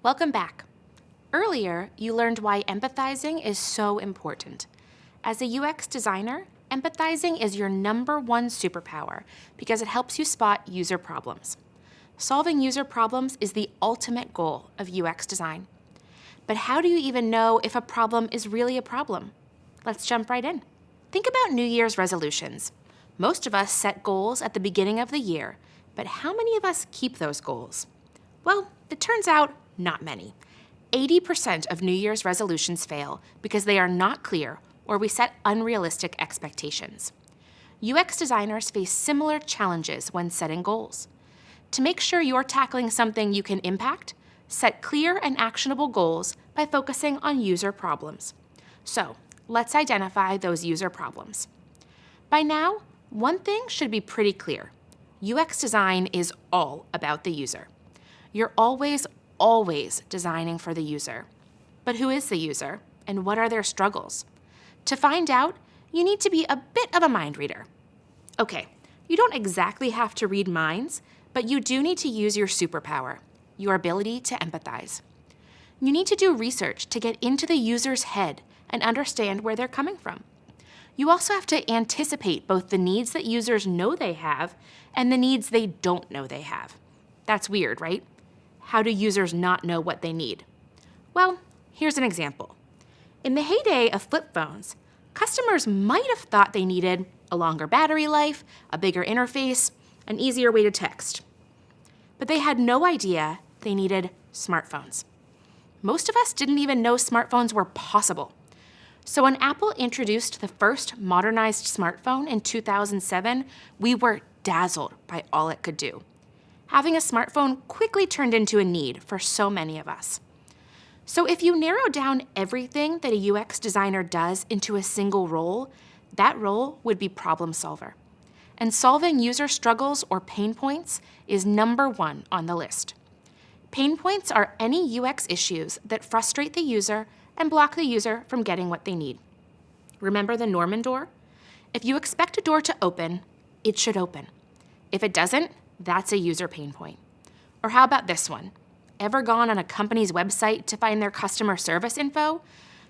Welcome back. Earlier, you learned why empathizing is so important. As a UX designer, empathizing is your #1 superpower because it helps you spot user problems. Solving user problems is the ultimate goal of UX design. But how do you even know if a problem is really a problem? Let's jump right in. Think about New Year's resolutions. Most of us set goals at the beginning of the year, but how many of us keep those goals? Well, it turns out not many. 80% of New Year's resolutions fail because they are not clear or we set unrealistic expectations. UX designers face similar challenges when setting goals. To make sure you're tackling something you can impact, set clear and actionable goals by focusing on user problems. So, let's identify those user problems. By now, one thing should be pretty clear. UX design is all about the user. You're always designing for the user. But who is the user, and what are their struggles? To find out, you need to be a bit of a mind reader. Okay, you don't exactly have to read minds, but you do need to use your superpower, your ability to empathize. You need to do research to get into the user's head and understand where they're coming from. You also have to anticipate both the needs that users know they have and the needs they don't know they have. That's weird, right? How do users not know what they need? Well, here's an example. In the heyday of flip phones, customers might have thought they needed a longer battery life, a bigger interface, an easier way to text. But they had no idea they needed smartphones. Most of us didn't even know smartphones were possible. So when Apple introduced the first modernized smartphone in 2007, we were dazzled by all it could do. Having a smartphone quickly turned into a need for so many of us. So if you narrow down everything that a UX designer does into a single role, that role would be problem solver. And solving user struggles or pain points is #1 on the list. Pain points are any UX issues that frustrate the user and block the user from getting what they need. Remember the Norman door? If you expect a door to open, it should open. If it doesn't, that's a user pain point. Or how about this one? Ever gone on a company's website to find their customer service info?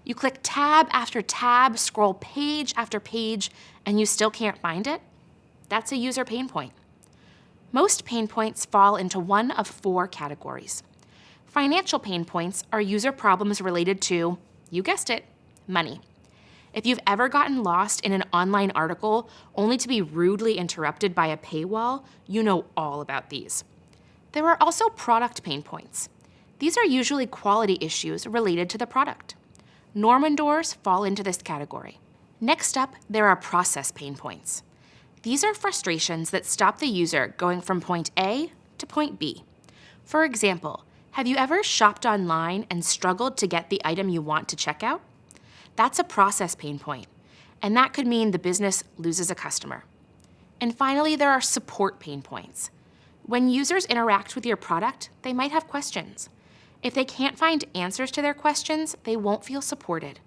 You click tab after tab, scroll page after page, and you still can't find it? That's a user pain point. Most pain points fall into one of 4 categories. Financial pain points are user problems related to, you guessed it, money. If you've ever gotten lost in an online article only to be rudely interrupted by a paywall, you know all about these. There are also product pain points. These are usually quality issues related to the product. Norman doors fall into this category. Next up, there are process pain points. These are frustrations that stop the user going from point A to point B. For example, have you ever shopped online and struggled to get the item you want to check out? That's a process pain point, and that could mean the business loses a customer. And finally, there are support pain points. When users interact with your product, they might have questions. If they can't find answers to their questions, they won't feel supported.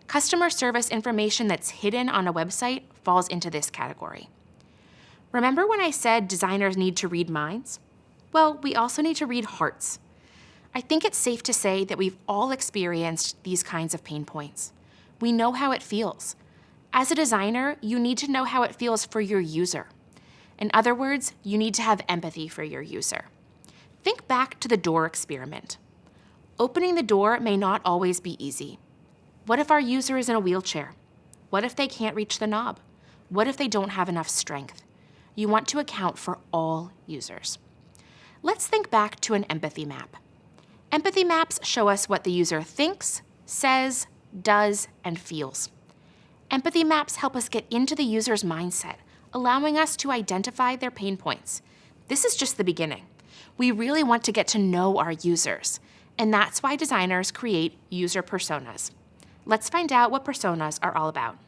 Customer service information that's hidden on a website falls into this category. Remember when I said designers need to read minds? Well, we also need to read hearts. I think it's safe to say that we've all experienced these kinds of pain points. We know how it feels. As a designer, you need to know how it feels for your user. In other words, you need to have empathy for your user. Think back to the door experiment. Opening the door may not always be easy. What if our user is in a wheelchair? What if they can't reach the knob? What if they don't have enough strength? You want to account for all users. Let's think back to an empathy map. Empathy maps show us what the user thinks, says, does, and feels. Empathy maps help us get into the user's mindset, allowing us to identify their pain points. This is just the beginning. We really want to get to know our users, and that's why designers create user personas. Let's find out what personas are all about.